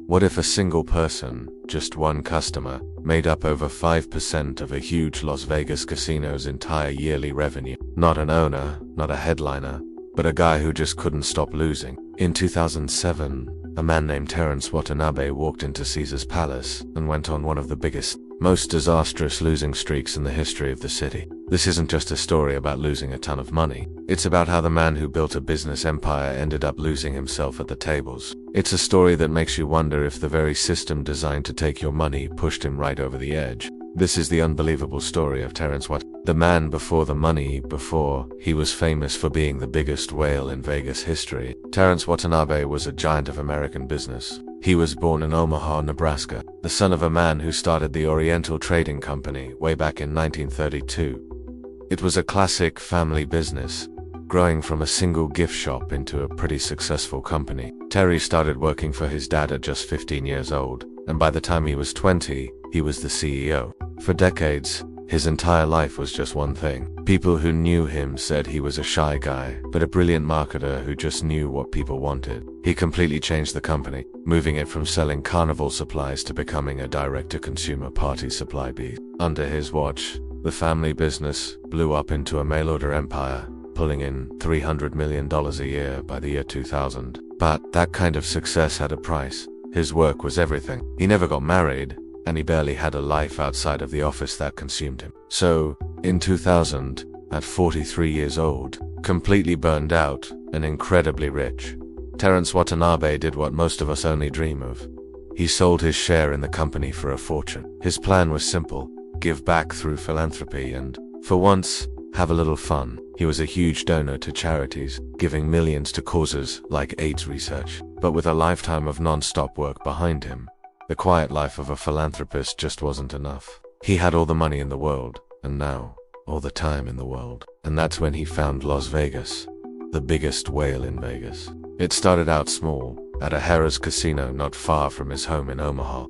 What if a single person, just one customer, made up over 5% of a huge Las Vegas casino's entire yearly revenue? Not an owner, not a headliner, but a guy who just couldn't stop losing. In 2007, a man named Terrance Watanabe walked into Caesar's Palace and went on one of the biggest, most disastrous losing streaks in the history of the city. This isn't just a story about losing a ton of money. It's about how the man who built a business empire ended up losing himself at the tables. It's a story that makes you wonder if the very system designed to take your money pushed him right over the edge. This is the unbelievable story of Terrance Watanabe, the man before the money, before he was famous for being the biggest whale in Vegas history. Terrance Watanabe was a giant of American business. He was born in Omaha, Nebraska, the son of a man who started the Oriental Trading Company way back in 1932. It was a classic family business, growing from a single gift shop into a pretty successful company. Terry started working for his dad at just 15 years old, and by the time he was 20, he was the CEO. For decades, his entire life was just one thing. People who knew him said he was a shy guy, but a brilliant marketer who just knew what people wanted. He completely changed the company, moving it from selling carnival supplies to becoming a direct-to-consumer party supply beast. Under his watch, the family business blew up into a mail-order empire, pulling in $300 million a year by the year 2000. But that kind of success had a price. His work was everything. He never got married, and he barely had a life outside of the office that consumed him. So, in 2000, at 43 years old, completely burned out and incredibly rich, Terrance Watanabe did what most of us only dream of. He sold his share in the company for a fortune. His plan was simple: give back through philanthropy and, for once, have a little fun. He was a huge donor to charities, giving millions to causes like AIDS research. But with a lifetime of non-stop work behind him, the quiet life of a philanthropist just wasn't enough. He had all the money in the world, and now, all the time in the world. And that's when he found Las Vegas, the biggest whale in Vegas. It started out small, at a Harrah's casino not far from his home in Omaha.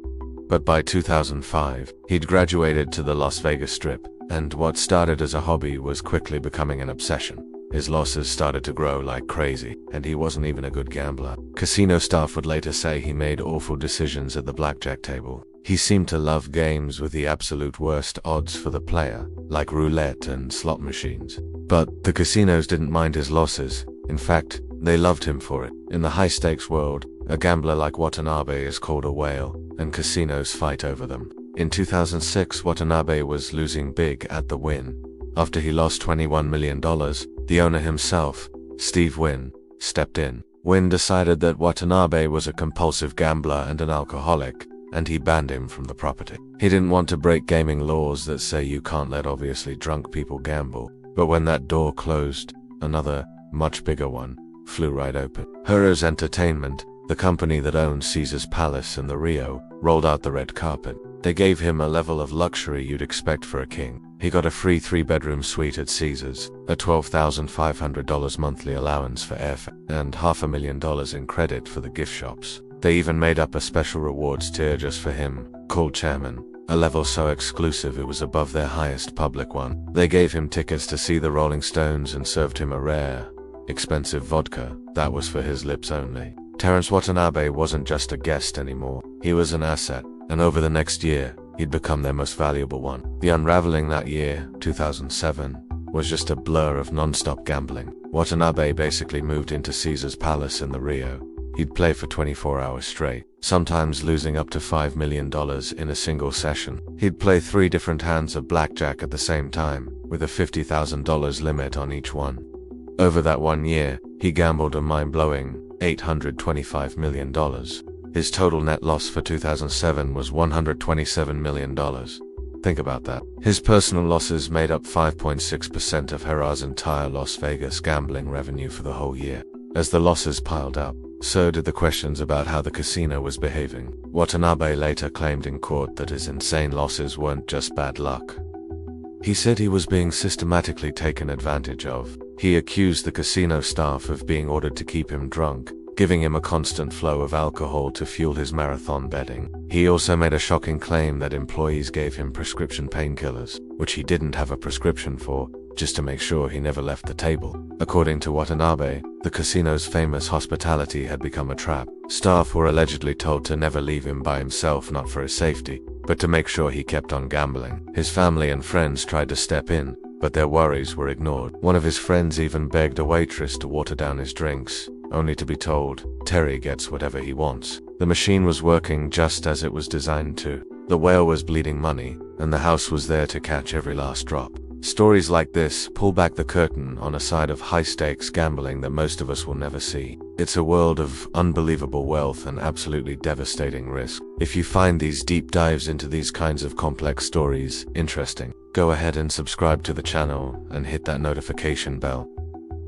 But by 2005, he'd graduated to the Las Vegas Strip, and what started as a hobby was quickly becoming an obsession. His losses started to grow like crazy, and he wasn't even a good gambler. Casino staff would later say he made awful decisions at the blackjack table. He seemed to love games with the absolute worst odds for the player, like roulette and slot machines. But the casinos didn't mind his losses. In fact, they loved him for it. In the high-stakes world, a gambler like Watanabe is called a whale, and casinos fight over them. In 2006, Watanabe was losing big at the Wynn. After he lost $21 million, the owner himself, Steve Wynn, stepped in. Wynn decided that Watanabe was a compulsive gambler and an alcoholic, and he banned him from the property. He didn't want to break gaming laws that say you can't let obviously drunk people gamble. But when that door closed, another, much bigger one, flew right open. Harrah's Entertainment, the company that owned Caesar's Palace in the Rio, rolled out the red carpet. They gave him a level of luxury you'd expect for a king. He got a free 3-bedroom suite at Caesar's, a $12,500 monthly allowance for airfare, and $500,000 in credit for the gift shops. They even made up a special rewards tier just for him, called Chairman, a level so exclusive it was above their highest public one. They gave him tickets to see the Rolling Stones and served him a rare, expensive vodka that was for his lips only. Terrance Watanabe wasn't just a guest anymore. He was an asset, and over the next year, he'd become their most valuable one. The unraveling that year, 2007, was just a blur of non-stop gambling. Watanabe basically moved into Caesar's Palace in the Rio. He'd play for 24 hours straight, sometimes losing up to $5 million in a single session. He'd play 3 different hands of blackjack at the same time, with a $50,000 limit on each one. Over that 1 year, he gambled a mind-blowing $825 million. His total net loss for 2007 was $127 million. Think about that. His personal losses made up 5.6% of Harrah's entire Las Vegas gambling revenue for the whole year. As the losses piled up, so did the questions about how the casino was behaving. Watanabe later claimed in court that his insane losses weren't just bad luck. He said he was being systematically taken advantage of. He accused the casino staff of being ordered to keep him drunk, giving him a constant flow of alcohol to fuel his marathon betting. He also made a shocking claim that employees gave him prescription painkillers, which he didn't have a prescription for, just to make sure he never left the table. According to Watanabe, the casino's famous hospitality had become a trap. Staff were allegedly told to never leave him by himself, not for his safety, but to make sure he kept on gambling. His family and friends tried to step in, but their worries were ignored. One of his friends even begged a waitress to water down his drinks, only to be told, "Terry gets whatever he wants." The machine was working just as it was designed to. The whale was bleeding money, and the house was there to catch every last drop. Stories like this pull back the curtain on a side of high-stakes gambling that most of us will never see. It's a world of unbelievable wealth and absolutely devastating risk. If you find these deep dives into these kinds of complex stories interesting, go ahead and subscribe to the channel and hit that notification bell.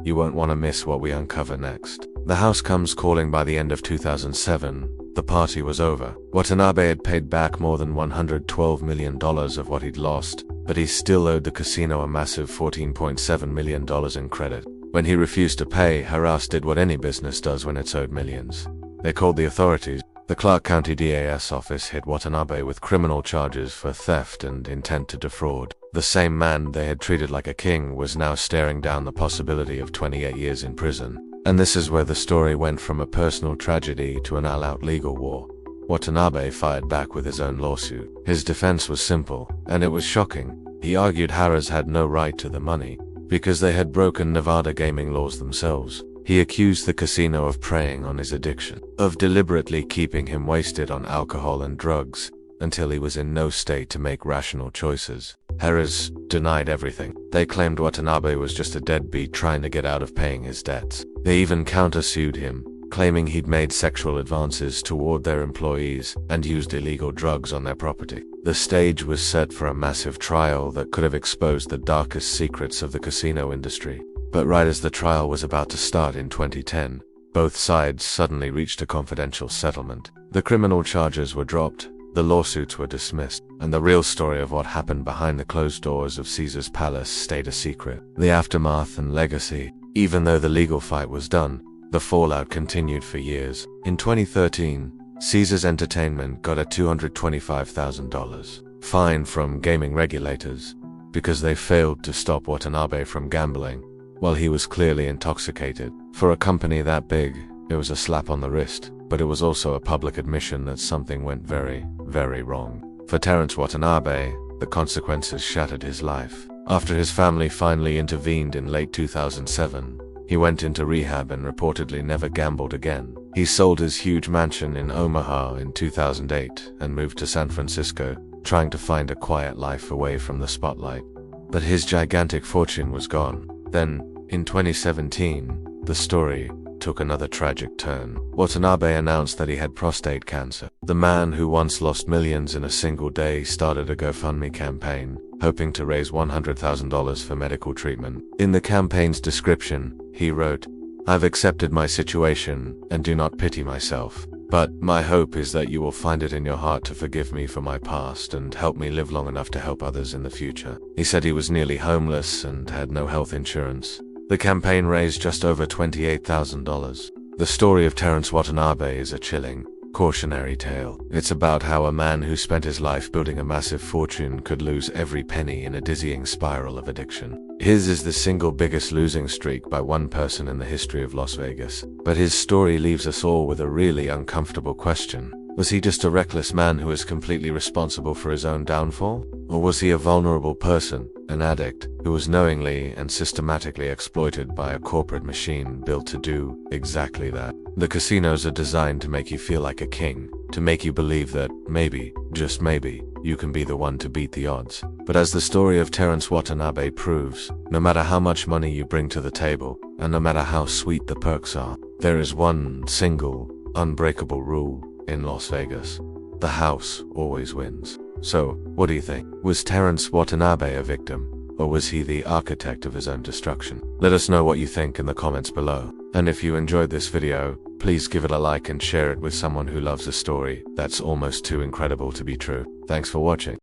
You won't want to miss what we uncover next. The house comes calling. By the end of 2007, the party was over. Watanabe had paid back more than $112 million of what he'd lost, but he still owed the casino a massive $14.7 million in credit. When he refused to pay, Harass did what any business does when it's owed millions. They called the authorities. The Clark County DA's office hit Watanabe with criminal charges for theft and intent to defraud. The same man they had treated like a king was now staring down the possibility of 28 years in prison. And this is where the story went from a personal tragedy to an all-out legal war. Watanabe fired back with his own lawsuit. His defense was simple, and it was shocking. He argued Harrah's had no right to the money, because they had broken Nevada gaming laws themselves. He accused the casino of preying on his addiction, of deliberately keeping him wasted on alcohol and drugs, until he was in no state to make rational choices. Harrah's denied everything. They claimed Watanabe was just a deadbeat trying to get out of paying his debts. They even countersued him, claiming he'd made sexual advances toward their employees and used illegal drugs on their property. The stage was set for a massive trial that could have exposed the darkest secrets of the casino industry. But right as the trial was about to start in 2010, both sides suddenly reached a confidential settlement. The criminal charges were dropped, the lawsuits were dismissed, and the real story of what happened behind the closed doors of Caesar's palace stayed a secret. The aftermath and legacy. Even though the legal fight was done, the fallout continued for years. In 2013, Caesars Entertainment got a $225,000 fine from gaming regulators because they failed to stop Watanabe from gambling while he was clearly intoxicated. For a company that big, it was a slap on the wrist, but it was also a public admission that something went very, very wrong. For Terrance Watanabe, the consequences shattered his life. After his family finally intervened in late 2007, he went into rehab and reportedly never gambled again. He sold his huge mansion in Omaha in 2008 and moved to San Francisco, trying to find a quiet life away from the spotlight. But his gigantic fortune was gone. Then, in 2017, the story took another tragic turn. Watanabe announced that he had prostate cancer. The man who once lost millions in a single day started a GoFundMe campaign, hoping to raise $100,000 for medical treatment. In the campaign's description, he wrote, "I've accepted my situation and do not pity myself, but my hope is that you will find it in your heart to forgive me for my past and help me live long enough to help others in the future." He said he was nearly homeless and had no health insurance. The campaign raised just over $28,000. The story of Terrance Watanabe is a chilling, cautionary tale. It's about how a man who spent his life building a massive fortune could lose every penny in a dizzying spiral of addiction. His is the single biggest losing streak by one person in the history of Las Vegas. But his story leaves us all with a really uncomfortable question. Was he just a reckless man who was completely responsible for his own downfall? Or was he a vulnerable person, an addict, who was knowingly and systematically exploited by a corporate machine built to do exactly that? The casinos are designed to make you feel like a king, to make you believe that maybe, just maybe, you can be the one to beat the odds. But as the story of Terrance Watanabe proves, no matter how much money you bring to the table, and no matter how sweet the perks are, there is one single, unbreakable rule in Las Vegas. The house always wins. So, what do you think? Was Terrance Watanabe a victim, or was he the architect of his own destruction? Let us know what you think in the comments below. And if you enjoyed this video, please give it a like and share it with someone who loves a story that's almost too incredible to be true. Thanks for watching.